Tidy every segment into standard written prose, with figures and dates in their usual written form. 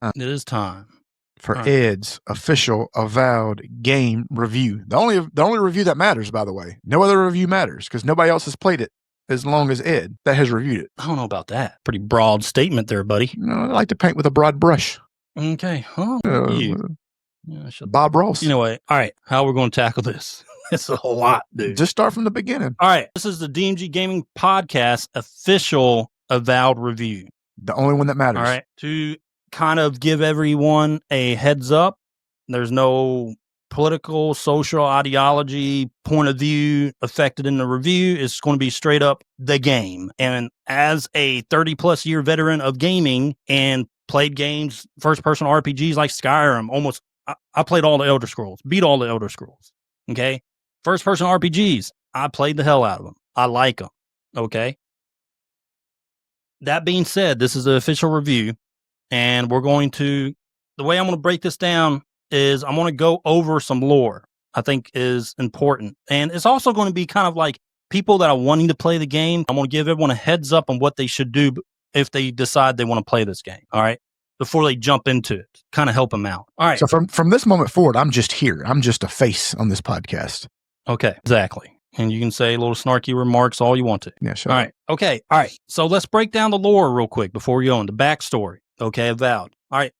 It is time for Ed's official Avowed game review. The only review that matters, by the way. No other review matters because nobody else has played it as long as Ed that has reviewed it. I don't know about that. Pretty broad statement there, buddy. No, I like to paint with a broad brush. Okay. Oh, Bob Ross. Anyway, all right. How we're going to tackle this? It's a lot, dude. Just start from the beginning. All right. This is the DMG Gaming Podcast official Avowed review. The only one that matters. All right. To kind of give everyone a heads up, there's no political, social ideology, point of view affected in the review. It's going to be straight up the game. And as a 30 plus year veteran of gaming and played games, first person RPGs like Skyrim, I played all the Elder Scrolls, beat all the Elder Scrolls. Okay. First person RPGs, I played the hell out of them. I like them. Okay. That being said, this is the official review, and the way I'm going to break this down is I'm going to go over some lore I think is important. And it's also going to be kind of like people that are wanting to play the game. I'm going to give everyone a heads up on what they should do if they decide they want to play this game. All right. Before they jump into it, kind of help them out. All right. So from this moment forward, I'm just here. I'm just a face on this podcast. Okay. Exactly. And you can say little snarky remarks all you want to. Yeah, sure. All right. Okay. All right. So let's break down the lore real quick before we go into the backstory. Okay. Avowed. All right.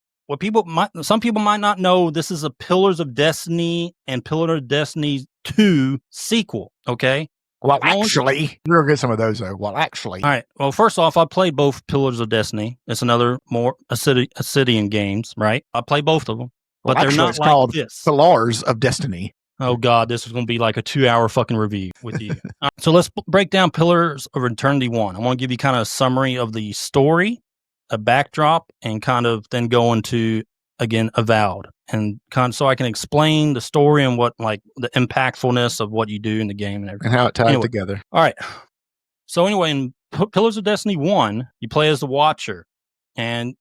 Some people might not know, this is a Pillars of Destiny and Pillars of Destiny 2 sequel. Okay. Well, actually, you're going to get some of those though. Well, actually. All right. Well, first off, I played both Pillars of Destiny. It's another more Obsidian games, right? I play both of them, but they're not it's like called this. Pillars of Destiny. Oh God, this is going to be like a 2-hour fucking review with you. So let's break down Pillars of Eternity 1. I want to give you kind of a summary of the story, a backdrop, and kind of then go into, again, Avowed, and kind of so I can explain the story and what, like, the impactfulness of what you do in the game and everything. And how it ties together. All right. So anyway, in Pillars of Destiny 1, you play as the Watcher, and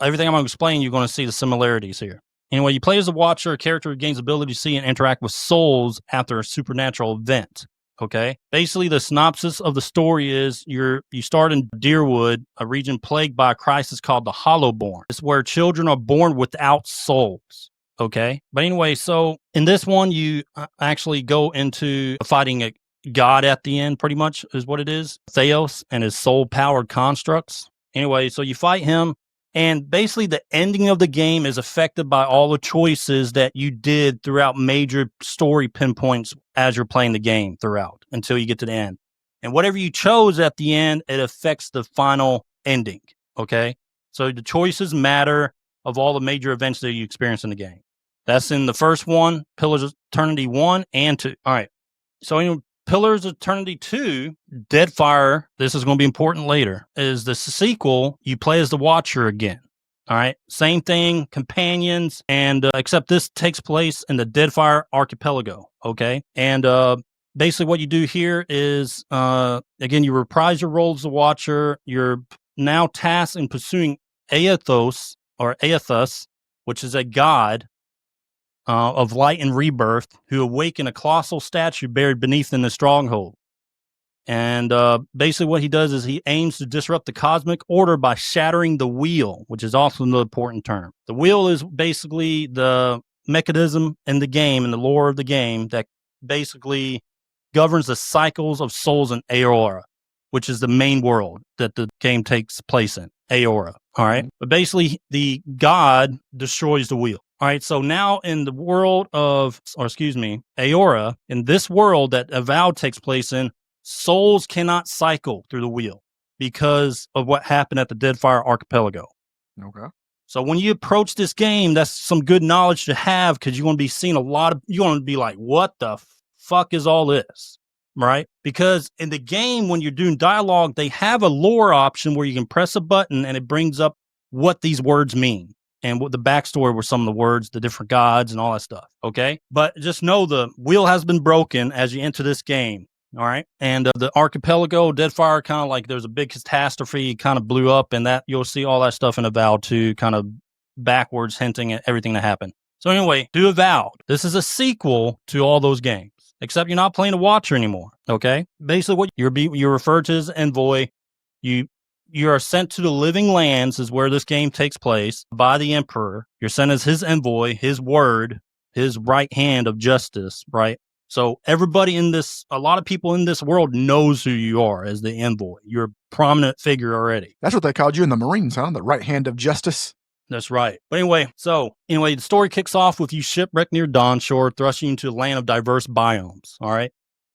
everything I'm going to explain, you're going to see the similarities here. Anyway, you play as a Watcher, a character who gains ability to see and interact with souls after a supernatural event. Okay. Basically, the synopsis of the story is you start in Deerwood, a region plagued by a crisis called the Hollowborn. It's where children are born without souls. Okay. But anyway, so in this one, you actually go into fighting a god at the end, pretty much is what it is. Theos and his soul-powered constructs. Anyway, so you fight him. And basically, the ending of the game is affected by all the choices that you did throughout major story pinpoints as you're playing the game throughout until you get to the end. And whatever you chose at the end, it affects the final ending. Okay? So the choices matter of all the major events that you experience in the game. That's in the first one, Pillars of Eternity 1 and 2. All right. So in Pillars of Eternity 2, Deadfire, this is going to be important later, is the sequel. You play as the Watcher again. All right. Same thing, companions, and except this takes place in the Deadfire archipelago. Okay. And basically what you do here is, again, you reprise your role as the Watcher. You're now tasked in pursuing Aethos, which is a god of light and rebirth, who awakened a colossal statue buried beneath in the stronghold. And basically what he does is he aims to disrupt the cosmic order by shattering the wheel, which is also an important term. The wheel is basically the mechanism in the game, in the lore of the game, that basically governs the cycles of souls in Aora, which is the main world that the game takes place in, Aora. All right. But basically, the god destroys the wheel. All right, so now in the world of, Aora, in this world that Avowed takes place in, souls cannot cycle through the wheel because of what happened at the Deadfire Archipelago. Okay. So when you approach this game, that's some good knowledge to have, because you're going to be seeing you're going to be like, what the fuck is all this? Right? Because in the game, when you're doing dialogue, they have a lore option where you can press a button and it brings up what these words mean. And what the backstory were some of the words, the different gods and all that stuff. Okay. But just know the wheel has been broken as you enter this game. All right. And the archipelago, Deadfire, kind of like there's a big catastrophe, kind of blew up, and that you'll see all that stuff in Avowed too, kind of backwards hinting at everything that happened. So anyway, do Avowed. This is a sequel to all those games, except you're not playing a Watcher anymore. Okay. Basically what you're referred to as envoy. You you are sent to the living lands, is where this game takes place, by the Emperor. You're sent as his envoy, his word, his right hand of justice, right? So everybody in this, a lot of people in this world knows who you are as the envoy. You're a prominent figure already. That's what they called you in the Marines, huh? The right hand of justice. That's right. But anyway, the story kicks off with you shipwrecked near Dawnshore, thrusting into a land of diverse biomes, all right?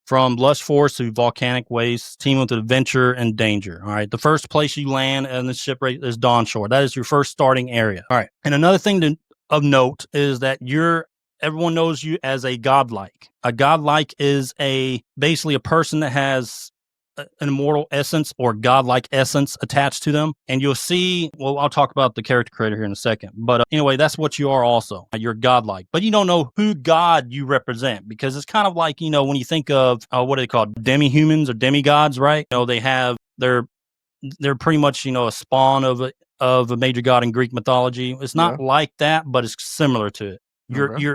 From lush forests to volcanic wastes, teeming with adventure and danger, all right? The first place you land in the shipwreck is Dawnshore. That is your first starting area, all right? And another thing of note is that everyone knows you as a godlike. A godlike is basically a person that has an immortal essence or godlike essence attached to them. And you'll see, well, I'll talk about the character creator here in a second. But anyway, that's what you are also. You're godlike. But you don't know who God you represent, because it's kind of like, when you think of, what are they called? Demi-humans or demigods, right? They're pretty much, a spawn of a major god in Greek mythology. It's not like that, but it's similar to it.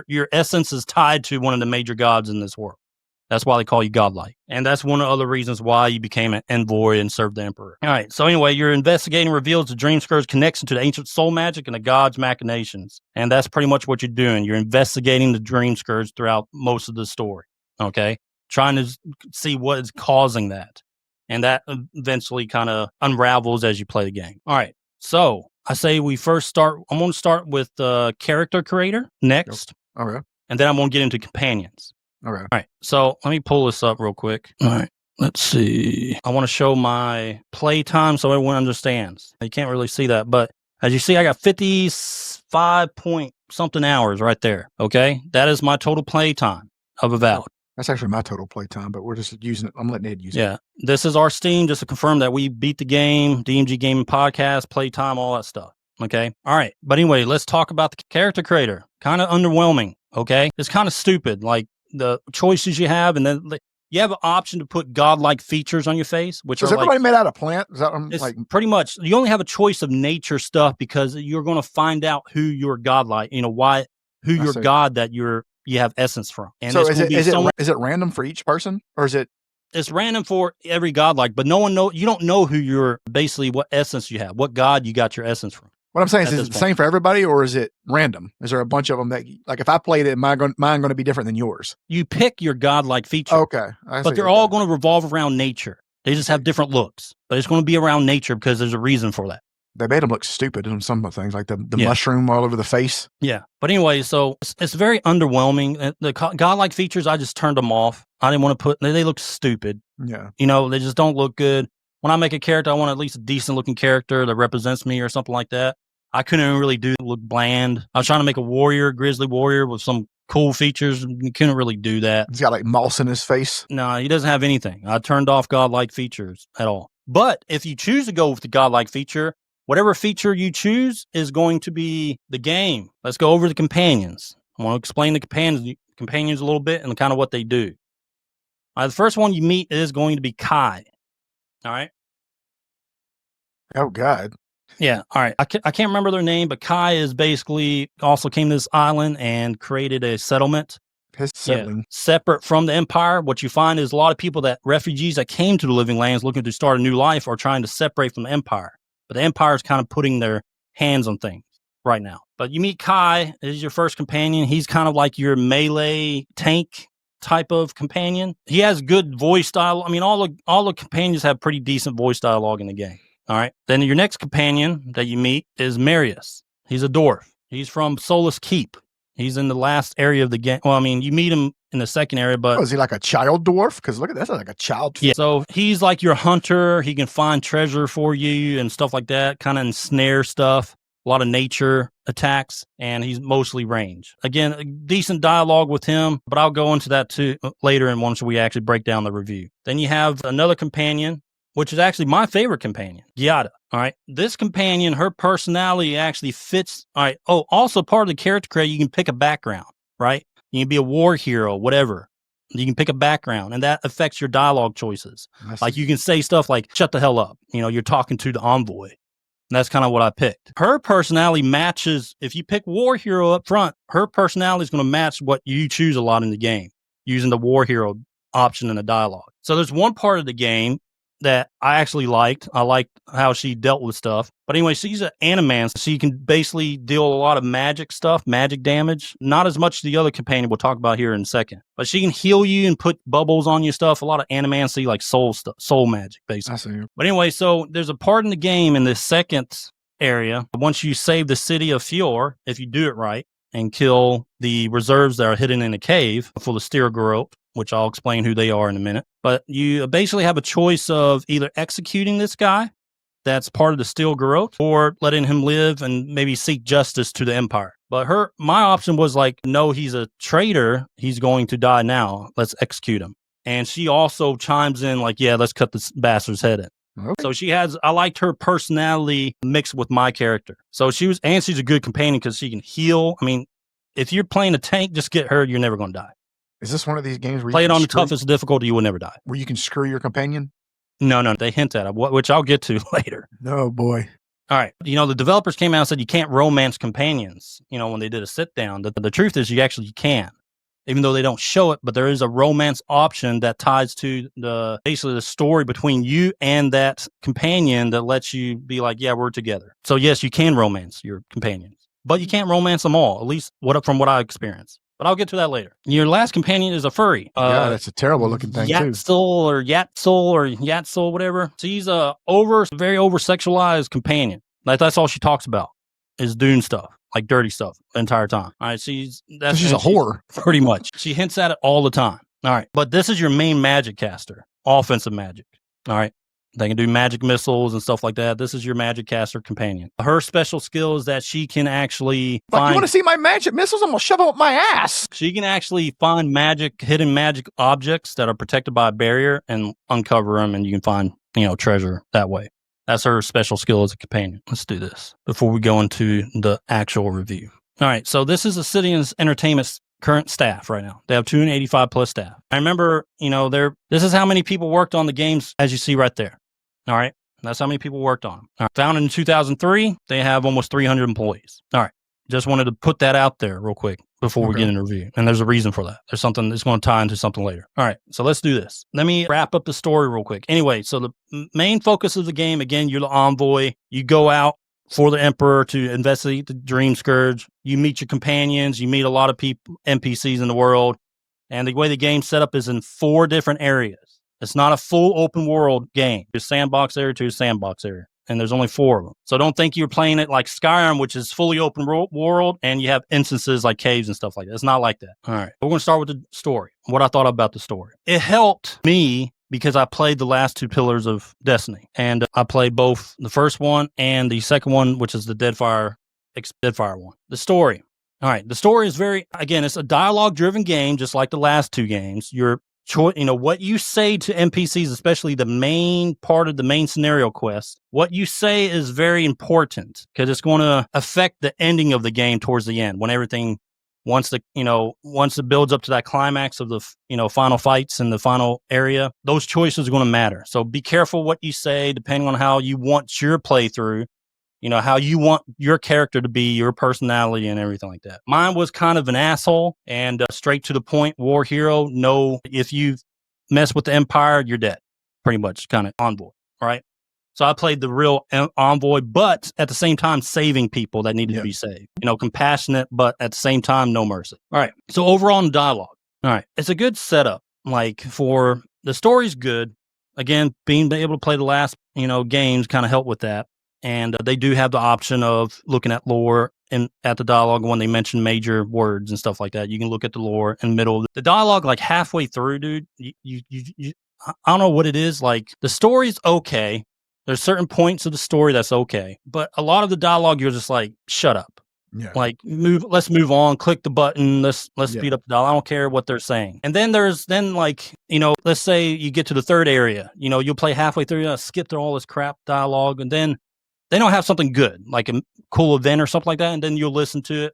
Your essence is tied to one of the major gods in this world. That's why they call you godlike. And that's one of the other reasons why you became an envoy and served the Emperor. All right. So anyway, your investigating reveals the 𝐦𝐮𝐬𝐫𝐠𝐞𝐭's connection to the ancient soul magic and the god's machinations. And that's pretty much what you're doing. You're investigating the 𝐦𝐮𝐬𝐫𝐠𝐞 throughout most of the story. Okay. Trying to see what is causing that. And that eventually kind of unravels as you play the game. All right. So I say I'm going to start with the character creator next. Okay. And then I'm going to get into companions. Okay. All right. So let me pull this up real quick. All right. Let's see. I want to show my playtime so everyone understands. You can't really see that, but as you see, I got 55 point something hours right there. Okay. That is my total playtime of Avowed. That's actually my total playtime, but we're just using it. I'm letting Ed use it. Yeah. This is our Steam, just to confirm that we beat the game, DMG Gaming Podcast, playtime, all that stuff. Okay. All right. But anyway, let's talk about the character creator. Kind of underwhelming. Okay. It's kind of stupid. Like, the choices you have, and then you have an option to put godlike features on your face, which is everybody made out of plant? Is that pretty much? You only have a choice of nature stuff because you're going to find out who your godlike, who your god that you have essence from. And so is it random for each person, or is it? It's random for every godlike, but you don't know who what essence you have, what god you got your essence from. What I'm saying is it the same for everybody, or is it random? Is there a bunch of them that, like, if I played it, mine going to be different than yours? You pick your godlike feature. Okay. But they're all going to revolve around nature. They just have different looks, but it's going to be around nature because there's a reason for that. They made them look stupid in some things, like the mushroom all over the face. Yeah. But anyway, so it's very underwhelming. The godlike features, I just turned them off. I didn't want to they look stupid. Yeah. They just don't look good. When I make a character, I want at least a decent looking character that represents me or something like that. I couldn't even really look bland. I was trying to make a grizzly warrior with some cool features. You couldn't really do that. He's got like moss in his face. No, he doesn't have anything. I turned off godlike features at all. But if you choose to go with the godlike feature, whatever feature you choose is going to be the game. Let's go over the companions. I want to explain the companions a little bit and kind of what they do. The first one you meet is going to be 𝐾𝐨. All right. Oh, God. Yeah. All right. I can't remember their name, but 𝐾𝐨 is basically also came to this island and created a settlement. Separate from the Empire. What you find is a lot of refugees that came to the Living Lands looking to start a new life are trying to separate from the Empire. But the Empire is kind of putting their hands on things right now. But you meet 𝐾𝐨 as your first companion. He's kind of like your melee tank type of companion. He has good voice dialogue. I mean, all the companions have pretty decent voice dialogue in the game. All right. Then your next companion that you meet is Marius. He's a dwarf. He's from Solus Keep. He's in the last area of the game. Well, I mean, you meet him in the second area, but... is he like a child dwarf? Because look at that, like a child. Yeah, so he's like your hunter. He can find treasure for you and stuff like that, kind of ensnare stuff, a lot of nature attacks, and he's mostly range. Again, decent dialogue with him, but I'll go into that too later and once we actually break down the review. Then you have another companion, which is actually my favorite companion, 𝐷eata. All right. This companion, her personality actually fits. All right. Oh, also part of the character creator, you can pick a background, right? You can be a war hero, whatever. You can pick a background, and that affects your dialogue choices. Like you can say stuff like, shut the hell up. You're talking to the envoy. And that's kind of what I picked. Her personality matches, if you pick war hero up front, her personality is going to match what you choose a lot in the game using the war hero option in the dialogue. So there's one part of the game that I actually liked. I liked how she dealt with stuff. But anyway, she's an animan, so she can basically deal a lot of magic stuff, magic damage. Not as much the other companion we'll talk about here in a second. But she can heal you and put bubbles on your stuff. A lot of animancy, like soul stuff, soul magic, basically. I see. But anyway, so there's a part in the game in the second area. Once you save the city of Fjord, if you do it right, and kill the reserves that are hidden in a cave full of 𝐿𝐴, which I'll explain who they are in a minute. But you basically have a choice of either executing this guy that's part of the 𝐿𝐴, or letting him live and maybe seek justice to the Empire. But my option was like, no, he's a traitor. He's going to die now. Let's execute him. And she also chimes in like, yeah, let's cut this bastard's head in. Okay. So I liked her personality mixed with my character. So she's a good companion because she can heal. I mean, if you're playing a tank, just get her, you're never going to die. Is this one of these games where play it on the toughest difficulty, you will never die. Where you can screw your companion? No, they hint at it, which I'll get to later. No, boy. All right. The developers came out and said you can't romance companions, when they did a sit down. The truth is you can. Even though they don't show it, but there is a romance option that ties to basically the story between you and that companion that lets you be like, yeah, we're together. So yes, you can romance your companions, but you can't romance them all, at least from what I experienced. But I'll get to that later. Your last companion is a furry. Yeah, that's a terrible looking thing 𝐿𝐴, whatever. She's a very over-sexualized companion. Like that's all she talks about is Dune stuff. Like dirty stuff the entire time. All right, she's a whore. Pretty much. She hints at it all the time. All right, but this is your main magic caster, offensive magic. All right, they can do magic missiles and stuff like that. This is your magic caster companion. Her special skill is that she can actually you want to see my magic missiles? I'm going to shove them up my ass. She can actually find hidden magic objects that are protected by a barrier and uncover them, and you can find, treasure that way. That's her special skill as a companion. Let's do this before we go into the actual review. All right, so this is Obsidian Entertainment's current staff right now. They have 285 plus staff. I remember, this is how many people worked on the games, as you see right there. All right, that's how many people worked on them. All right. Founded in 2003, they have almost 300 employees. All right, just wanted to put that out there real quick before we get into review. And there's a reason for that. There's something that's going to tie into something later. All right, so let's do this. Let me wrap up the story real quick. Anyway, so the main focus of the game, again, you're the envoy. You go out for the Emperor to investigate the Dream Scourge. You meet your companions. You meet a lot of people, NPCs in the world. And the way the game's set up is in 4 different areas. It's not a full open world game. There's sandbox area to sandbox area. And there's only 4 of them. So don't think you're playing it like Skyrim, which is fully open world, and you have instances like caves and stuff like that. It's not like that. All right. We're going to start with the story. What I thought about the story. It helped me because I played the last 2 pillars of Destiny. And I played both the first one and the second one, which is the Deadfire one. The story. All right. The story is it's a dialogue-driven game, just like the last 2 games. What you say to NPCs, especially the main part of the main scenario quest, what you say is very important because it's going to affect the ending of the game towards the end when everything, once it builds up to that climax of the, final fights in the final area, those choices are going to matter. So be careful what you say, depending on how you want your playthrough, how you want your character to be, your personality and everything like that. Mine was kind of an asshole and straight to the point war hero. No, if you mess with the Empire, you're dead. Pretty much kind of envoy. All right. So I played the real envoy, but at the same time, saving people that needed to be saved. Compassionate, but at the same time, no mercy. All right. So overall in dialogue. All right. It's a good setup. For the story's good. Again, being able to play the last, games kind of helped with that. And they do have the option of looking at lore and at the dialogue when they mention major words and stuff like that. You can look at the lore in the middle of the dialogue, like halfway through, dude. You I don't know what it is. Like the story's okay. There's certain points of the story that's okay, but a lot of the dialogue you're just like, shut up. Yeah. Like let's move on. Click the button. Let's speed up the dialogue. I don't care what they're saying. And then let's say you get to the third area. You'll play halfway through, skip through all this crap dialogue, and then they don't have something good, like a cool event or something like that, and then you'll listen to it.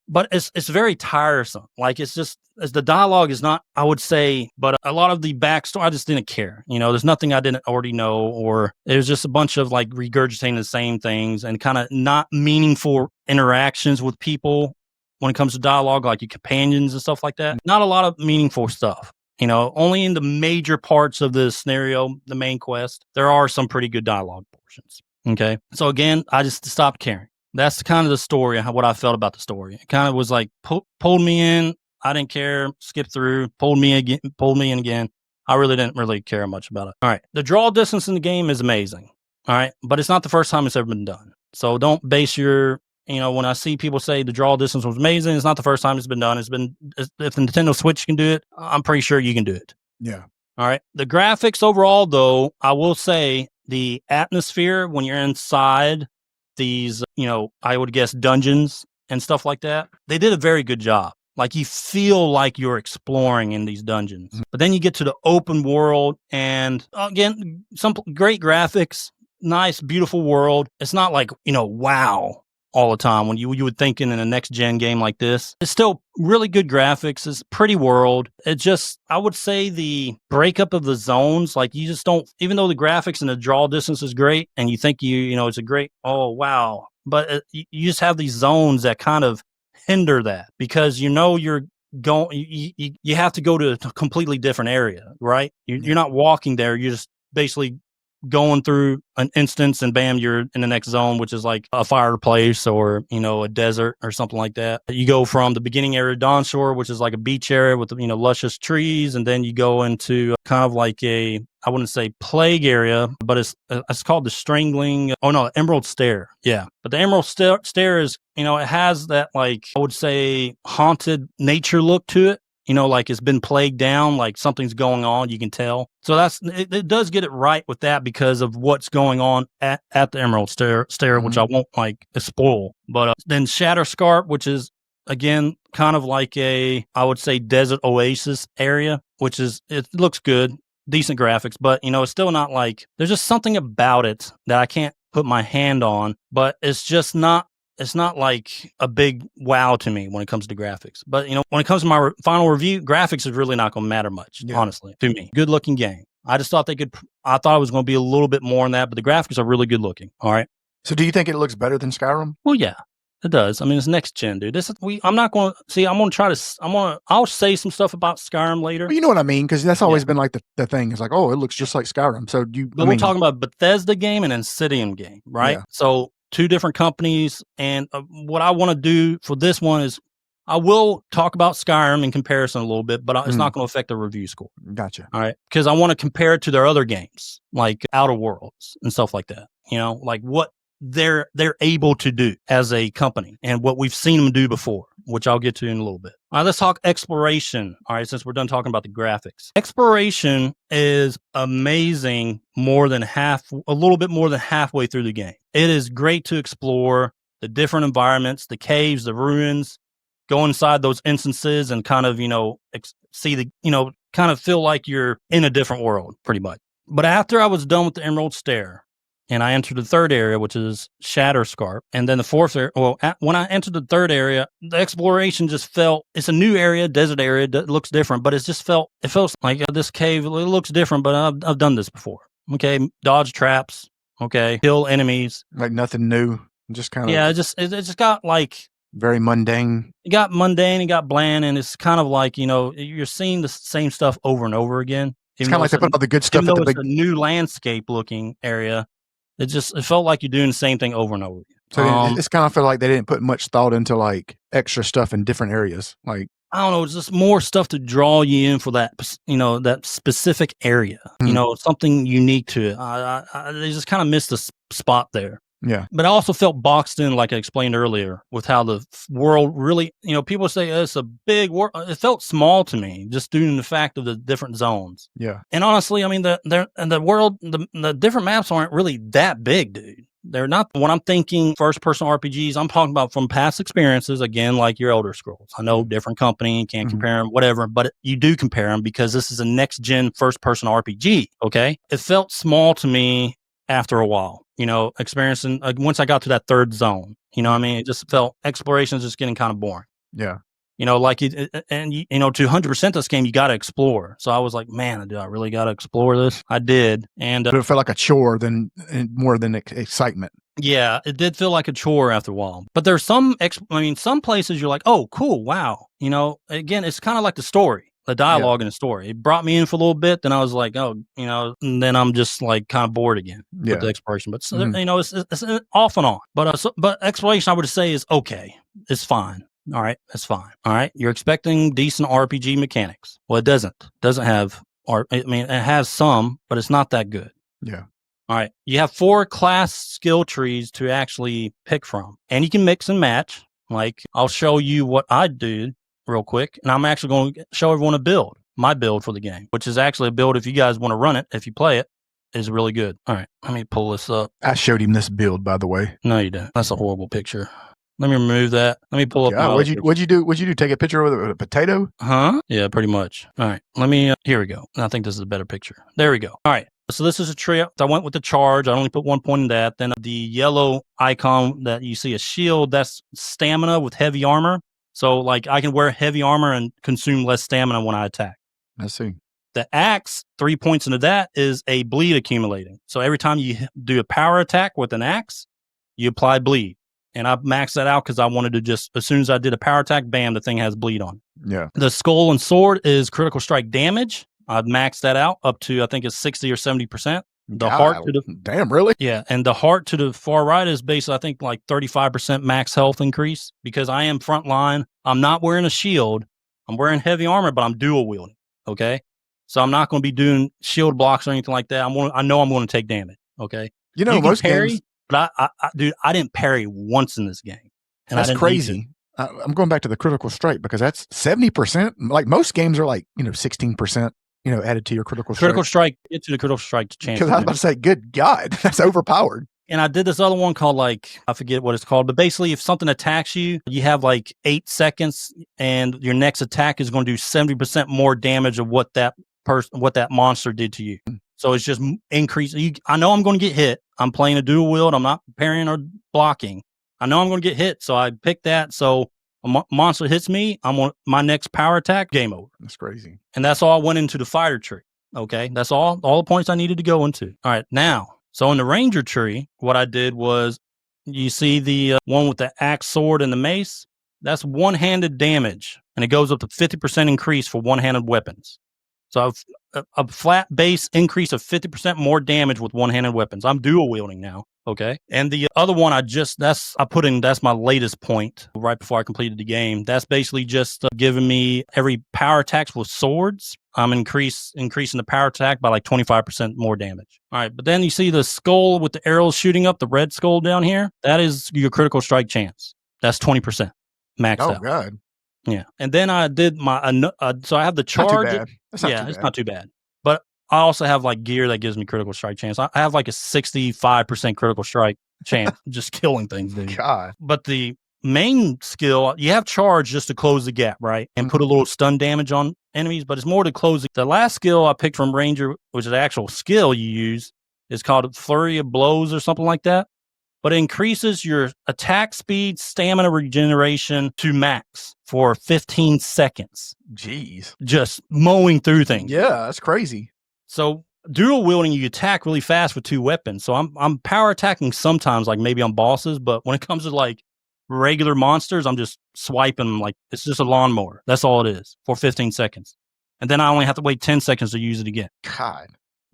But it's very tiresome. Like it's just, as the dialogue is not, I would say, but a lot of the backstory, I just didn't care. There's nothing I didn't already know, or it was just a bunch of like regurgitating the same things and kind of not meaningful interactions with people when it comes to dialogue, like your companions and stuff like that. Not a lot of meaningful stuff. Only in the major parts of the scenario, the main quest, there are some pretty good dialogue portions. Okay. So again, I just stopped caring. That's kind of the story, what I felt about the story. It kind of was like pulled me in. I didn't care, skipped through, pulled me in again. I really didn't really care much about it. All right. The draw distance in the game is amazing. All right. But it's not the first time it's ever been done. So don't base your, when I see people say the draw distance was amazing, it's not the first time it's been done. If the Nintendo Switch can do it, I'm pretty sure you can do it. Yeah. All right. The graphics overall, though, I will say the atmosphere when you're inside these, I would guess dungeons and stuff like that, they did a very good job. Like you feel like you're exploring in these dungeons. Mm-hmm. But then you get to the open world and again, some great graphics, nice, beautiful world. It's not like, wow all the time when you would think in a next gen game like this. It's still really good graphics. It's a pretty world. It just, I would say the breakup of the zones, like you just don't, even though the graphics and the draw distance is great and you think it's a great, oh, wow. But you just have these zones that kind of hinder that because you're going, you have to go to a completely different area, right? You're not walking there. You're just basically going through an instance and bam, you're in the next zone, which is like a fireplace or, a desert or something like that. You go from the beginning area of Dawn Shore, which is like a beach area with, luscious trees. And then you go into kind of like I wouldn't say plague area, but it's called the Emerald Stair. Yeah. But the Emerald Stair is, it has that like, I would say haunted nature look to it. Like it's been plagued down, like something's going on, you can tell. So it does get it right with that because of what's going on at the Emerald Stair, mm-hmm. which I won't like spoil. But then Shatterscarp, which is again kind of like I would say desert oasis area, it looks good, decent graphics, but it's still not like, there's just something about it that I can't put my hand on, but it's not like a big wow to me when it comes to graphics. But, when it comes to my final review, graphics is really not going to matter much, honestly, to me. Good looking game. I just thought I thought it was going to be a little bit more than that, but the graphics are really good looking. All right. So do you think it looks better than Skyrim? Well, yeah, it does. I mean, it's next gen, dude. I'll say some stuff about Skyrim later. Well, you know what I mean? Because that's always been like the thing. It's like, oh, it looks just like Skyrim. So we're talking about Bethesda game and Obsidian game, right? Yeah. So two different companies, and what I want to do for this one is I will talk about Skyrim in comparison a little bit, but it's not going to affect the review score. Gotcha. All right, because I want to compare it to their other games, like Outer Worlds and stuff like that. Like what they're able to do as a company and what we've seen them do before, which I'll get to in a little bit. All right, let's talk exploration. All right, since we're done talking about the graphics. Exploration is amazing a little bit more than halfway through the game. It is great to explore the different environments, the caves, the ruins, go inside those instances and kind of, see kind of feel like you're in a different world pretty much. But after I was done with the Emerald Stair, and I entered the third area, which is Shatterscarp. And then the fourth area, when I entered the third area, the exploration just it's a new area, desert area that looks different, but it felt like this cave, it looks different, but I've done this before. Okay, dodge traps, okay, kill enemies. Like nothing new, just kind of. Yeah, it just got like. Very mundane. It got mundane, it got bland, and it's kind of like, you're seeing the same stuff over and over again. It's kind of like they put all the good stuff. Even though it's a new landscape looking area. It felt like you're doing the same thing over and over again. So it's kind of felt like they didn't put much thought into like extra stuff in different areas. Like, I don't know, it's just more stuff to draw you in for that, that specific area, something unique to it. They just kind of missed the spot there. Yeah. But I also felt boxed in, like I explained earlier, with how the world really, people say it's a big world. It felt small to me, just due to the fact of the different zones. Yeah. And honestly, I mean, the world, the different maps aren't really that big, dude. They're not. When I'm thinking first-person RPGs, I'm talking about from past experiences, again, like your Elder Scrolls. I know different company, can't compare them, whatever, but you do compare them because this is a next-gen first-person RPG, okay? It felt small to me after a while. Experiencing once I got to that third zone, it just felt exploration is just getting kind of boring. Yeah. To 100% this game, you got to explore. So I was like, man, do I really got to explore this? I did. And but it felt like a chore more than excitement. Yeah, it did feel like a chore after a while. But there's some places you're like, oh, cool. Wow. Again, it's kind of like the story. the dialogue and the story. It brought me in for a little bit. Then I was like, oh, and then I'm just like kind of bored again with the exploration. But it's off and on. But exploration, I would say, is okay. It's fine. All right, it's fine. All right, you're expecting decent RPG mechanics. Well, it doesn't. Doesn't have. It has some, but it's not that good. Yeah. All right, you have 4 class skill trees to actually pick from, and you can mix and match. Like, I'll show you what I do real quick, and I'm actually going to show everyone my build for the game, which is actually a build, if you guys want to run it, if you play it, is really good. All right, let me pull this up. I showed him this build, by the way. No, you didn't. That's a horrible picture. Let me remove that. Let me pull up. What'd you do? Take a picture with a potato? Huh? Yeah, pretty much. All right, let me, here we go. I think this is a better picture. There we go. All right. So this is a trip. I went with the charge. I only put 1 point in that. Then the yellow icon that you see, a shield, that's stamina with heavy armor. So like I can wear heavy armor and consume less stamina when I attack. I see. The axe, 3 points into that, is a bleed accumulating. So every time you do a power attack with an axe, you apply bleed. And I maxed that out because I wanted to just, as soon as I did a power attack, bam, the thing has bleed on. Yeah. The skull and sword is critical strike damage. I've maxed that out up to, I think it's 60 or 70%. The heart to the damn, really? Yeah, and the heart to the far right is basically, I think, like 35% max health increase because I am frontline. I'm not wearing a shield. I'm wearing heavy armor, but I'm dual wielding. Okay, so I'm not going to be doing shield blocks or anything like that. I know I'm going to take damage. Okay, most parry, games, but dude, I didn't parry once in this game. And that's crazy. I'm going back to the critical strike because that's 70%. Like most games are like 16%. Added to your critical strike. Critical strike, get to the critical strike chance. Because I was about to say, good God, that's overpowered. And I did this other one called, like, I forget what it's called, but basically if something attacks you, you have like 8 seconds and your next attack is going to do 70% more damage of what that monster did to you. So it's just increase. I know I'm going to get hit. I'm playing a dual wield. I'm not parrying or blocking. I know I'm going to get hit. So I picked that. So a monster hits me, I'm on my next power attack, game over. That's crazy. And that's all I went into the fighter tree. Okay. That's all the points I needed to go into. All right. Now, so in the ranger tree, what I did was, you see the one with the axe, sword, and the mace? That's one-handed damage. And it goes up to 50% increase for one-handed weapons. So a flat base increase of 50% more damage with one-handed weapons. I'm dual wielding now. Okay. And the other one that's my latest point right before I completed the game. That's basically just giving me every power attacks with swords. I'm increasing the power attack by like 25% more damage. All right. But then you see the skull with the arrows shooting up, the red skull down here. That is your critical strike chance. That's 20% maxed out. Oh, God. Yeah. And then I did so I have the charge. It's not too bad. But I also have like gear that gives me critical strike chance. I have like a 65% critical strike chance just killing things, dude. God. But the main skill, you have charge just to close the gap, right? And put a little stun damage on enemies, but it's more to close the last skill I picked from Ranger, which is the actual skill you use, is called Flurry of Blows or something like that. But it increases your attack speed, stamina regeneration to max for 15 seconds. Jeez. Just mowing through things. Yeah, that's crazy. So dual wielding, you attack really fast with 2 weapons. So I'm power attacking sometimes, like maybe on bosses, but when it comes to like regular monsters, I'm just swiping them like it's just a lawnmower. That's all it is for 15 seconds. And then I only have to wait 10 seconds to use it again. God.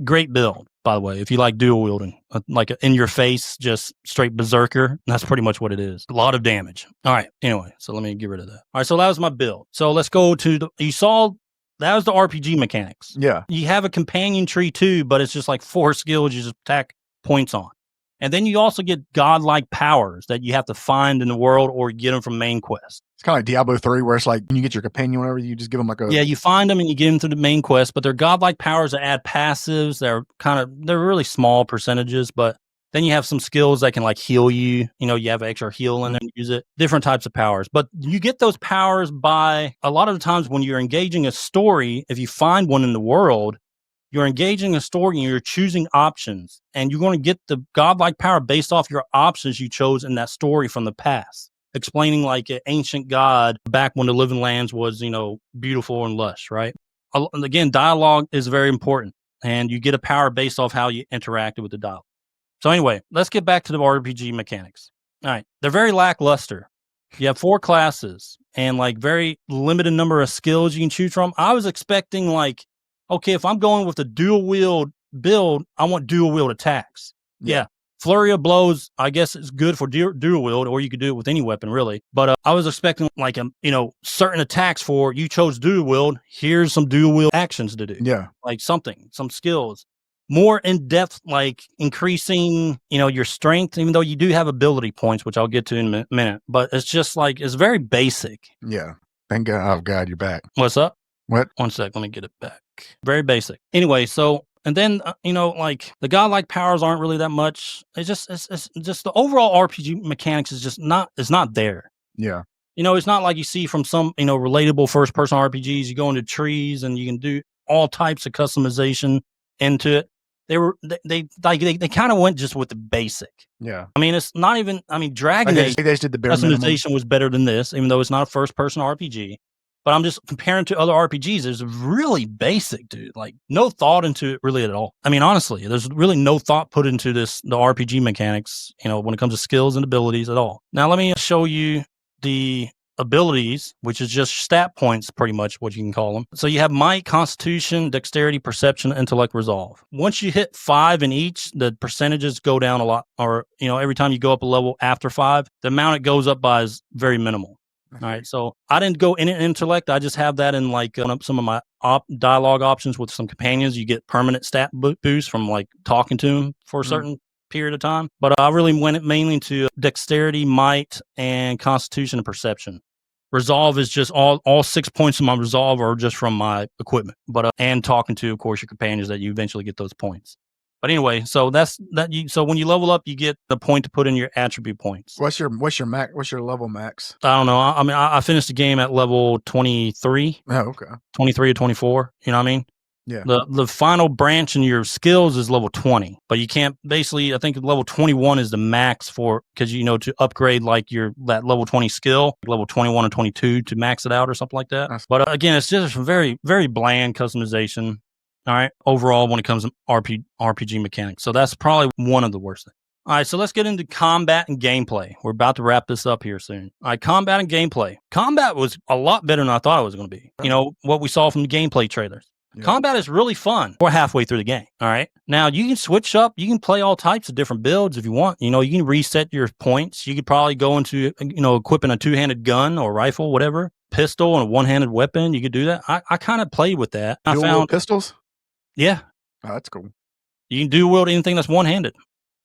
Great build, by the way, if you like dual wielding, like in your face, just straight berserker. That's pretty much what it is. A lot of damage. All right. Anyway, so let me get rid of that. All right. So that was my build. So let's go to that was the RPG mechanics. Yeah. You have a companion tree too, but it's just like 4 skills you just attack points on. And then you also get godlike powers that you have to find in the world or get them from main quest. It's kind of like Diablo 3 where it's like when you get your companion, whatever, you just give them like a... Yeah, you find them and you get them through the main quest, but they're godlike powers that add passives. They're really small percentages, but then you have some skills that can like heal you. You have extra heal in there and use it. Different types of powers. But you get those powers by a lot of the times when you're engaging a story, if you find one in the world, you're engaging a story and you're choosing options, and you're going to get the godlike power based off your options you chose in that story from the past, explaining like an ancient god back when the living lands was, beautiful and lush, right? Again, dialogue is very important, and you get a power based off how you interacted with the dialogue. So anyway, let's get back to the RPG mechanics. All right. They're very lackluster You have 4 classes and like very limited number of skills you can choose from. I was expecting like, okay, if I'm going with a dual wield build, I want dual wield attacks. Yeah. Flurry of blows, I guess it's good for dual wield, or you could do it with any weapon, really. But I was expecting like certain attacks for you chose dual wield. Here's some dual wield actions to do. Yeah, like some skills, more in depth, like increasing your strength. Even though you do have ability points, which I'll get to in a minute. But it's just like it's very basic. yeah. Thank God. Oh God, you're back. What's up? What? 1 sec, let me get it back. Very basic. Anyway, so. And then, like the godlike powers aren't really that much. It's just the overall RPG mechanics is just not there. Yeah. It's not like you see from some, relatable first person RPGs. You go into trees and you can do all types of customization into it. They kind of went just with the basic. Yeah. I mean, it's not even, Dragon Age they just did the bare customization minimum. was better than this, even though it's not a first person RPG. But I'm just comparing to other RPGs. It's really basic, dude. Like no thought into it really at all. I mean, honestly, there's really no thought put into the RPG mechanics, when it comes to skills and abilities at all. Now, let me show you the abilities, which is just stat points, pretty much what you can call them. So you have might, constitution, dexterity, perception, intellect, resolve. Once you hit 5 in each, the percentages go down a lot. Or, every time you go up a level after 5, the amount it goes up by is very minimal. All right, so I didn't go in intellect. I just have that in like some of my dialogue options with some companions. You get permanent stat boost from like talking to them for a certain period of time. But I really went mainly to dexterity, might, and constitution and perception. Resolve is just all 6 points of my resolve are just from my equipment. But and talking to, of course, your companions that you eventually get those points. But anyway, so that's that. So when you level up, you get the point to put in your attribute points. What's your max? What's your level max? I don't know. I finished the game at level 23. Oh, okay. 23 or 24. You know what I mean? Yeah. The final branch in your skills is level 20, but you can't basically. I think level 21 is the max for because to upgrade like that level 20 skill, level 21 or 22 to max it out or something like that. But again, it's just very very bland customization. All right, overall when it comes to RPG mechanics. So that's probably one of the worst things. All right, so let's get into combat and gameplay. We're about to wrap this up here soon. All right, combat and gameplay. Combat was a lot better than I thought it was going to be. What we saw from the gameplay trailers. Yeah. Combat is really fun. We're halfway through the game. All right. Now you can switch up. You can play all types of different builds if you want. You can reset your points. You could probably go into, equipping a 2-handed gun or rifle, whatever, pistol and a 1-handed weapon. You could do that. I kind of played with that. I found pistols. Yeah. Oh, that's cool. You can do wield anything that's 1-handed.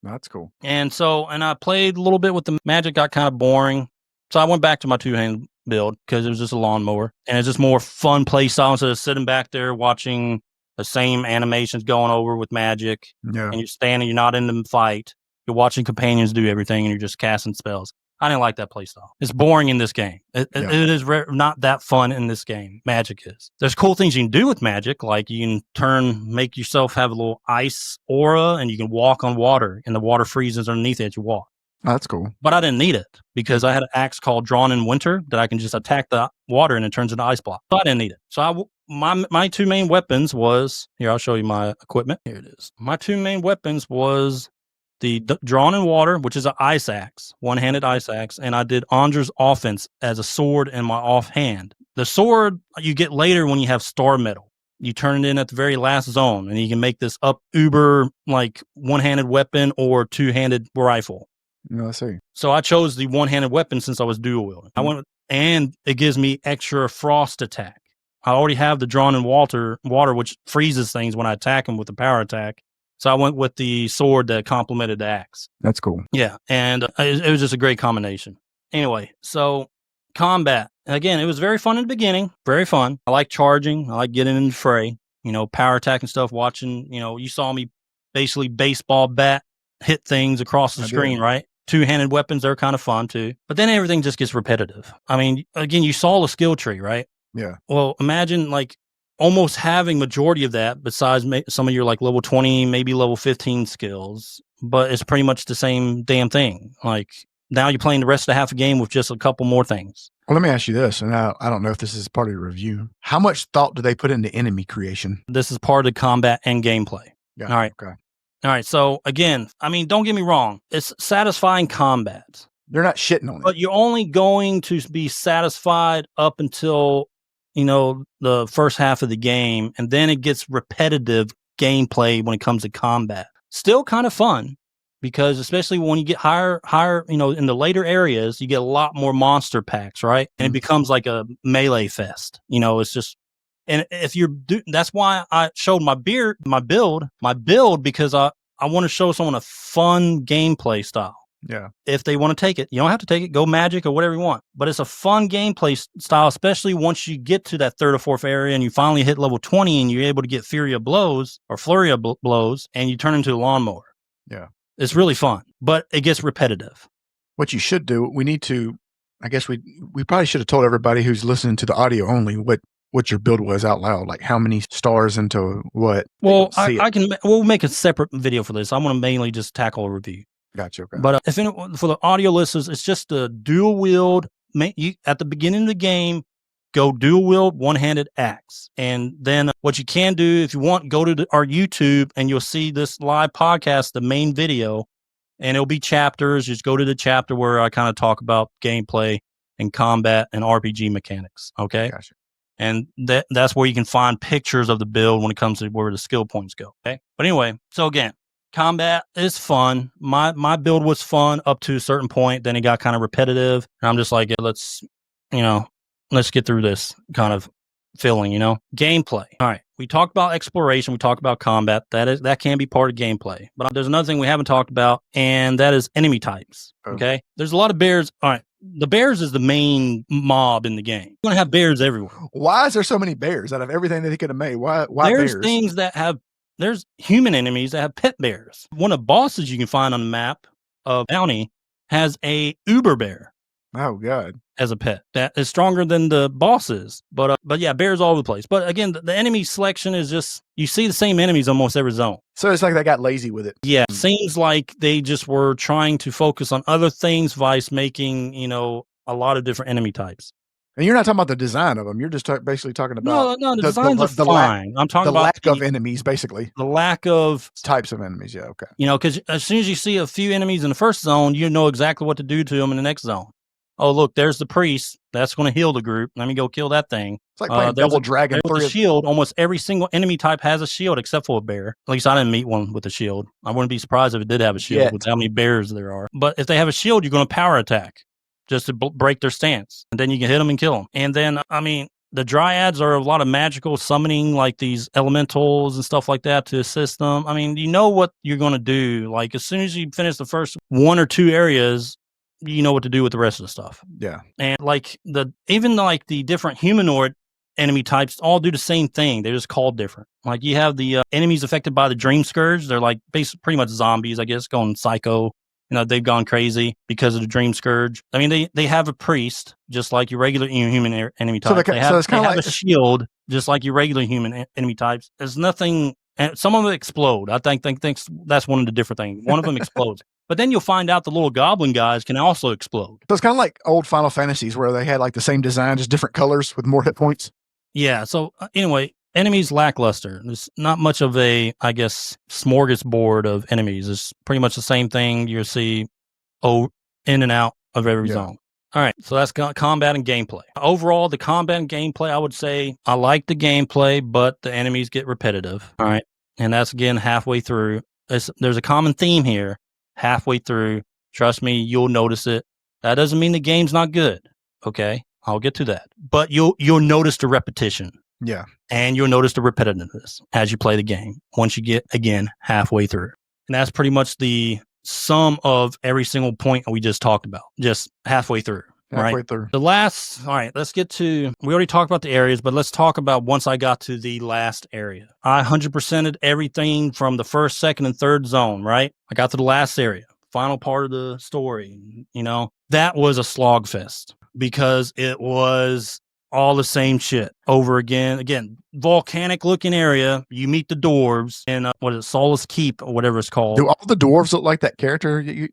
That's cool. And I played a little bit with the magic, got kind of boring. So I went back to my 2-hand build because it was just a lawnmower. And it's just more fun play style instead of sitting back there watching the same animations going over with magic. Yeah. And you're standing, you're not in the fight. You're watching companions do everything and you're just casting spells. I didn't like that play style. It's boring in this game. It is not that fun in this game. Magic is. There's cool things you can do with magic, like you can make yourself have a little ice aura, and you can walk on water, and the water freezes underneath it as you walk. Oh, that's cool. But I didn't need it because I had an axe called Drawn in Winter that I can just attack the water and it turns into ice block. So I didn't need it. So my 2 main weapons was here. I'll show you my equipment. Here it is. My 2 main weapons was the Drawn in Water, which is an ice axe, 1-handed ice axe, and I did Andra's Offense as a sword in my offhand. The sword you get later when you have Star Metal. You turn it in at the very last zone, and you can make this up uber like 1-handed weapon or 2-handed rifle. No, I see. So I chose the 1-handed weapon since I was dual wielding. And it gives me extra frost attack. I already have the Drawn in Water, which freezes things when I attack them with a power attack. So I went with the sword that complemented the axe. That's cool. Yeah, and it was just a great combination. Anyway, so combat. Again, it was very fun in the beginning. Very fun. I like charging. I like getting in the fray. Power attack and stuff. Watching, you saw me basically baseball bat hit things across the screen, right? 2-handed weapons, they're kind of fun too. But then everything just gets repetitive. I mean, again, you saw the skill tree, right? Yeah. Well, imagine like almost having majority of that besides some of your like level 20, maybe level 15 skills, but it's pretty much the same damn thing. Like now you're playing the rest of the half a game with just a couple more things. Well, let me ask you this, and I don't know if this is part of your review. How much thought do they put into enemy creation? This is part of the combat and gameplay. Yeah. All right. Okay. All right. So again, don't get me wrong. It's satisfying combat. They're not shitting on it. But you're only going to be satisfied up until, the first half of the game. And then it gets repetitive gameplay when it comes to combat. Still kind of fun because especially when you get higher, in the later areas, you get a lot more monster packs, right? And it becomes like a melee fest. It's just, and if that's why I showed my build, because I want to show someone a fun gameplay style. Yeah. If they want to take it, you don't have to take it, go magic or whatever you want. But it's a fun gameplay style, especially once you get to that third or fourth area and you finally hit level 20 and you're able to get Fury of Blows or Flurry of Blows and you turn into a lawnmower. Yeah. It's really fun, but it gets repetitive. What you should do, we need to, I guess we probably should have told everybody who's listening to the audio only what your build was out loud, like how many stars into what. Well, we'll make a separate video for this. I want to mainly just tackle a review. Gotcha. Okay. But for the audio listeners, it's just a dual wield. At the beginning of the game, go dual wield one-handed axe. And then what you can do, if you want, go to our YouTube and you'll see this live podcast, the main video, and it'll be chapters. Just go to the chapter where I kind of talk about gameplay and combat and RPG mechanics. Okay. Gotcha. And that's where you can find pictures of the build when it comes to where the skill points go. Okay. But anyway, so again, combat is fun. My build was fun up to a certain point. Then it got kind of repetitive. And I'm just like, let's get through this kind of feeling, Gameplay. All right. We talked about exploration. We talked about combat. That can be part of gameplay. But there's another thing we haven't talked about, and that is enemy types. Okay. There's a lot of bears. All right. The bears is the main mob in the game. You're going to have bears everywhere. Why is there so many bears out of everything that they could have made? Why there's bears? Things that have, there's human enemies that have pet bears. One of the bosses you can find on the map of Bounty has a Uber bear. Oh, God. As a pet that is stronger than the bosses. But yeah, bears all over the place. But again, the enemy selection is just, you see the same enemies almost every zone. So it's like they got lazy with it. Yeah. Seems like they just were trying to focus on other things, vice making, a lot of different enemy types. And you're not talking about the design of them. You're just basically talking about no, the designs are fine. I'm talking about lack of enemies, basically. The lack of types of enemies. Yeah, okay. Because as soon as you see a few enemies in the first zone, you know exactly what to do to them in the next zone. Oh, look, there's the priest. That's going to heal the group. Let me go kill that thing. It's like playing Double Dragon. There's a shield. Almost every single enemy type has a shield except for a bear. At least I didn't meet one with a shield. I wouldn't be surprised if it did have a shield with how many bears there are. But if they have a shield, you're going to power attack just to break their stance. And then you can hit them and kill them. And then, the dryads are a lot of magical summoning, like these elementals and stuff like that to assist them. You know what you're going to do. Like as soon as you finish the first one or two areas, you know what to do with the rest of the stuff. Yeah. And even the different humanoid enemy types all do the same thing. They're just called different. Like you have the enemies affected by the dream scourge. They're like pretty much zombies, I guess, going psycho. They've gone crazy because of the dream scourge. They have a priest, just like your regular human enemy types. They have a shield, just like your regular human enemy types. There's nothing, and some of them explode. I think that's one of the different things. One of them explodes. But then you'll find out the little goblin guys can also explode. So it's kind of like old Final Fantasies where they had like the same design, just different colors with more hit points. Yeah. So anyway, enemies lackluster. There's not much of a, I guess, smorgasbord of enemies. It's pretty much the same thing you'll see in and out of every zone. All right. So that's combat and gameplay. Overall, the combat and gameplay, I would say I like the gameplay, but the enemies get repetitive. All right. And that's, again, halfway through. There's a common theme here. Halfway through, trust me, you'll notice it. That doesn't mean the game's not good. Okay, I'll get to that. But you'll notice the repetition. Yeah. And you'll notice the repetitiveness as you play the game once you get, again, halfway through. And that's pretty much the sum of every single point we just talked about, just halfway through. Halfway through. All right, let's get to, we already talked about the areas, but let's talk about once I got to the last area. I 100%ed everything from the first, second, and third zone, right? I got to the last area, final part of the story. That was a slog fest because it was all the same shit over again. Again, volcanic looking area. You meet the dwarves in Soulless Keep or whatever it's called. Do all the dwarves look like that character? They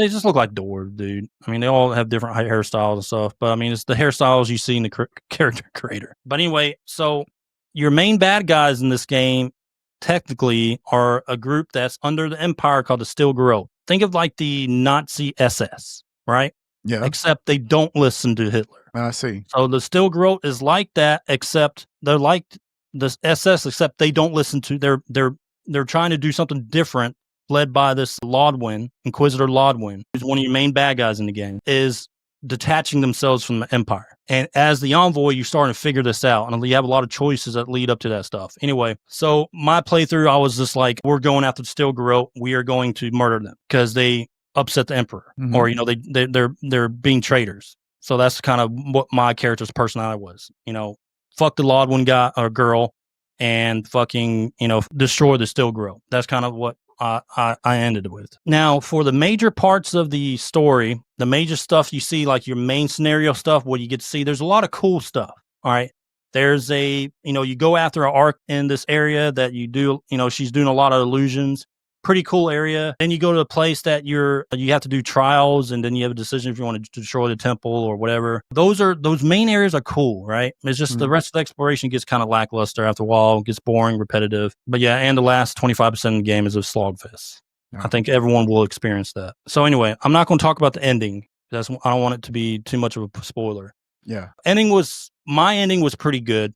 just look like dwarves, dude. They all have different hairstyles and stuff. But it's the hairstyles you see in the character creator. But anyway, so your main bad guys in this game technically are a group that's under the Empire called the Still Garrote. Think of like the Nazi SS. right? Yeah. Except they don't listen to Hitler. I see. So the 𝐶𝐿 is like that, except they're like the SS, except they don't listen to. They're trying to do something different, led by this 𝐬𝐿dwyn, Inquisitor 𝐬𝐿dwyn, who's one of your main bad guys in the game, is detaching themselves from the Empire. And as the envoy, you're starting to figure this out, and you have a lot of choices that lead up to that stuff. Anyway, so my playthrough, I was just like, we're going after the 𝐶𝐿. We are going to murder them because they upset the Emperor, or they're being traitors. So that's kind of what my character's personality was. Fuck the 𝐬𝐿dwyn guy or girl, and fucking destroy the 𝐶𝐿. That's kind of what I ended with. Now, for the major parts of the story, the major stuff you see, like your main scenario stuff, what you get to see, there's a lot of cool stuff. All right. There's you go after an arc in this area that you do, she's doing a lot of illusions. Pretty cool area. Then you go to a place that you have to do trials, and then you have a decision if you want to destroy the temple or whatever. Those main areas are cool, right? It's just the rest of the exploration gets kind of lackluster after a while, gets boring, repetitive. But yeah, and the last 25% of the game is a slogfest. Oh. I think everyone will experience that. So anyway, I'm not going to talk about the ending. I don't want it to be too much of a spoiler. Yeah. My ending was pretty good.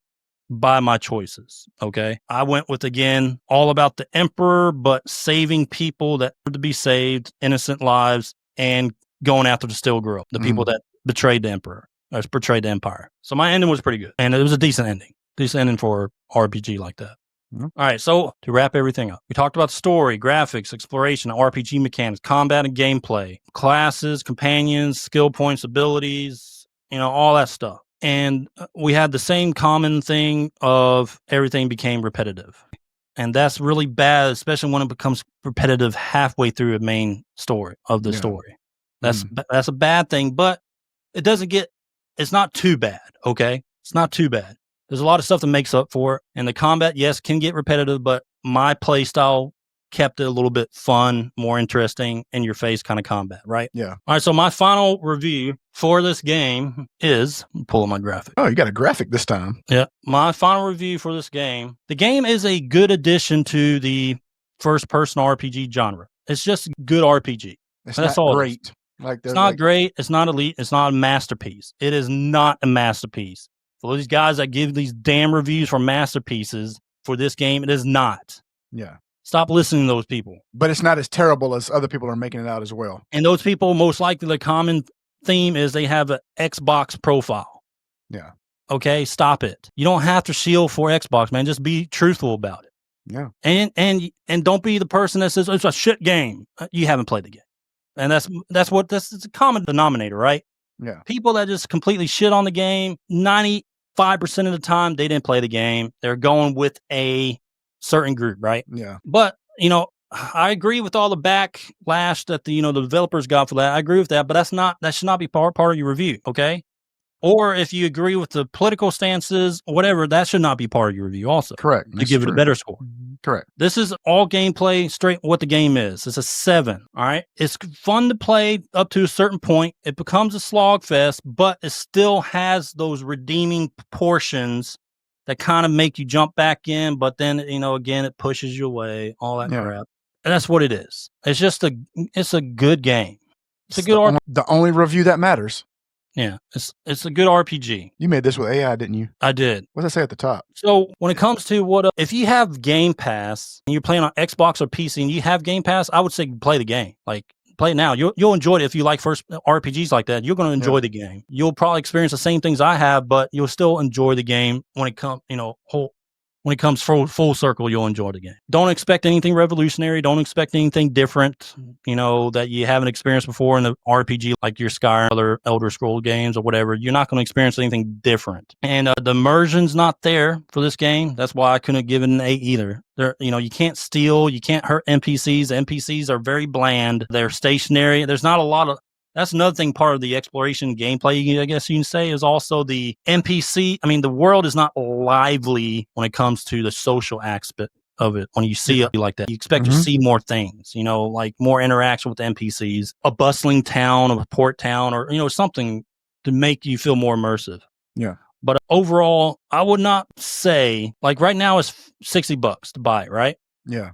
By my choices. Okay. I went with, again, all about the Emperor, but saving people that were to be saved, innocent lives, and going after the 𝐶𝐿, the people that betrayed the Emperor, or betrayed the Empire. So my ending was pretty good. And it was a decent ending for RPG like that. All right. So to wrap everything up, we talked about story, graphics, exploration, RPG mechanics, combat and gameplay, classes, companions, skill points, abilities, all that stuff. And we had the same common thing of everything became repetitive. And that's really bad, especially when it becomes repetitive halfway through a main story of the story. That's a bad thing, but it's not too bad, okay? It's not too bad. There's a lot of stuff that makes up for it. And the combat, yes, can get repetitive, but my play style kept it a little bit fun, more interesting, in your face kind of combat, right? Yeah. All right, so my final review for this game is, I'm pulling my graphic. Oh, you got a graphic this time. Yeah. My final review for this game, the game is a good addition to the first-person RPG genre. It's just a good RPG. That's all great. It's not great. It's not elite. It's not a masterpiece. It is not a masterpiece. For these guys that give these damn reviews for masterpieces for this game, it is not. Yeah. Stop listening to those people. But it's not as terrible as other people are making it out as well. And those people, most likely, the common theme is they have an Xbox profile. Yeah. Okay, stop it. You don't have to shield for Xbox, man. Just be truthful about it. Yeah. And don't be the person that says it's a shit game. You haven't played the game. And that's it's a common denominator, right? Yeah. People that just completely shit on the game, 95% of the time they didn't play the game. They're going with a certain group, right? Yeah. But, I agree with all the backlash that the developers got for that. I agree with that, but that should not be part of your review, okay? Or if you agree with the political stances, whatever, that should not be part of your review also. Correct. To give it a better score. Correct. This is all gameplay, straight what the game is. It's a 7, all right? It's fun to play up to a certain point. It becomes a slog fest, but it still has those redeeming portions that kind of make you jump back in, but then, again, it pushes you away, all that crap. And that's what it is. It's just it's a good game. It's a good the only review that matters. Yeah, it's a good RPG. You made this with AI, didn't you? I did. What does it say at the top? So when it comes to if you have Game Pass and you're playing on Xbox or PC and you have Game Pass, I would say play the game. Like, play it now. You'll enjoy it if you like first RPGs like that. You're going to enjoy the game. You'll probably experience the same things I have, but you'll still enjoy the game when it comes, when it comes full circle. You'll enjoy the game. Don't expect anything revolutionary. Don't expect anything different, that you haven't experienced before in the RPG, like your Skyrim, other Elder Scrolls games or whatever. You're not going to experience anything different. And the immersion's not there for this game. That's why I couldn't give it an 8 either. You can't steal. You can't hurt NPCs. The NPCs are very bland. They're stationary. There's not a lot of... That's another thing, part of the exploration gameplay, I guess you can say, is also the NPC. I mean, the world is not lively when it comes to the social aspect of it. When you see it like that, you expect to see more things, like more interaction with the NPCs, a bustling town, a port town, or, something to make you feel more immersive. Yeah. But overall, I would not say, like right now it's $60 to buy it, right? Yeah.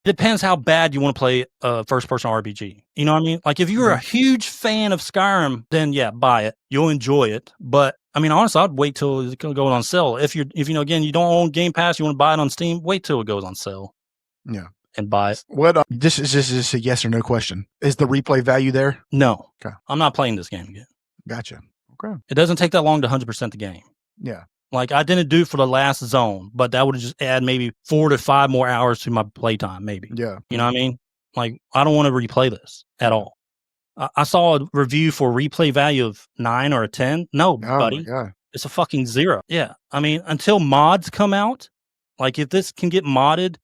Depends how bad you want to play a first-person RPG. You know what I mean? Like, if you're a huge fan of Skyrim, then yeah, buy it. You'll enjoy it. But I mean, honestly, I'd wait till it goes on sale. If you know, again, you don't own Game Pass, you want to buy it on Steam, wait till it goes on sale. Yeah. And buy it. What? This is just a yes or no question. Is the replay value there? No. Okay. I'm not playing this game again. Gotcha. Okay. It doesn't take that long to 100% the game. Yeah. Like, I didn't do it for the last zone, but that would just add maybe 4 to 5 more hours to my playtime, maybe. Yeah. You know what I mean? Like, I don't want to replay this at all. I saw a review for replay value of 9 or a 10. No, buddy. It's a fucking 0. Yeah. I mean, until mods come out, like, if this can get modded,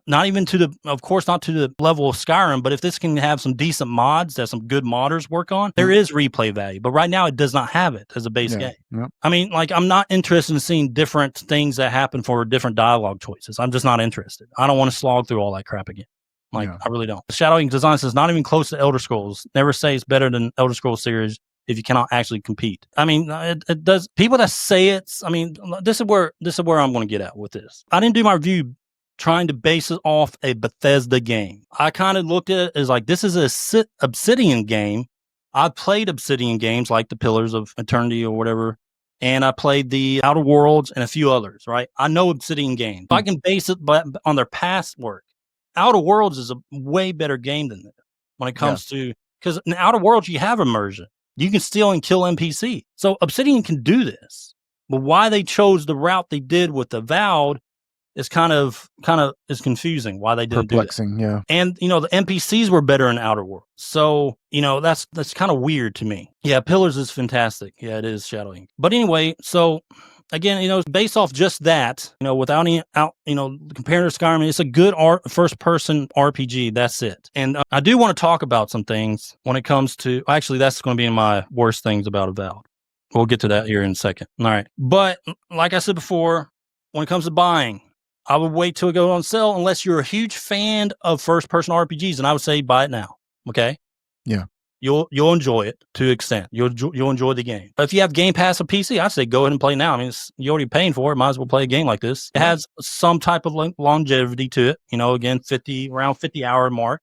not even to the, of course, not to the level of Skyrim, but if this can have some decent mods that some good modders work on, there is replay value. But right now, it does not have it as a base game. Yep. I mean, like, I'm not interested in seeing different things that happen for different dialogue choices. I'm just not interested. I don't want to slog through all that crap again. Like, I really don't. 𝐿𝐻𝐸 Design says not even close to Elder Scrolls. Never say it's better than Elder Scrolls series if you cannot actually compete. I mean, it does. People that say it's, I mean, this is where I'm going to get at with this. I didn't do my review trying to base it off a Bethesda game. I kind of looked at it as like, this is a Obsidian game. I've played Obsidian games like the Pillars of Eternity or whatever, and I played the Outer Worlds and a few others, right? I know Obsidian games. If I can base it on their past work, Outer Worlds is a way better game than this when it comes to, because in Outer Worlds, you have immersion. You can steal and kill NPC. So Obsidian can do this. But why they chose the route they did with Avowed is kind of is confusing why they didn't do it. Yeah. And, you know, the NPCs were better in Outer Worlds. So, you know, that's kind of weird to me. Yeah, Pillars is fantastic. Yeah, it is 𝐿𝐻𝐸. But anyway, so again, you know, based off just that, you know, without any comparing to Skyrim, it's a good first-person RPG. That's it. And I do want to talk about some things when it comes to, actually, that's going to be in my worst things about Avowed. We'll get to that here in a second. All right. But like I said before, when it comes to buying, I would wait till it goes on sale unless you're a huge fan of first-person RPGs, and I would say buy it now. Okay? Yeah. You'll enjoy it to an extent. You'll enjoy the game. But if you have Game Pass or PC, I'd say go ahead and play now. I mean, you're already paying for it. Might as well play a game like this. It has some type of longevity to it. You know, again, around 50-hour mark.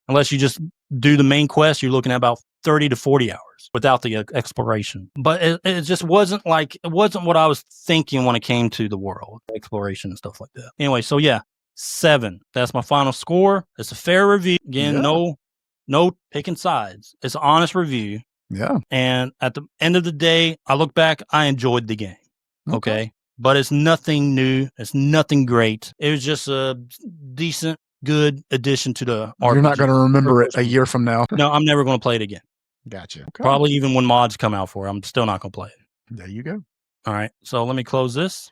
Unless you just do the main quest, you're looking at about 30 to 40 hours without the exploration. But it just wasn't what I was thinking when it came to the world, exploration and stuff like that. Anyway, so yeah, 7. That's my final score. It's a fair review. Again, no picking sides. It's an honest review. Yeah. And at the end of the day, I look back, I enjoyed the game. Okay. But it's nothing new. It's nothing great. It was just a decent, good addition to the RPG. You're not going to remember it a year from now. No, I'm never going to play it again. Gotcha. Okay. Probably even when mods come out for it, I'm still not going to play it. There you go. All right. So let me close this.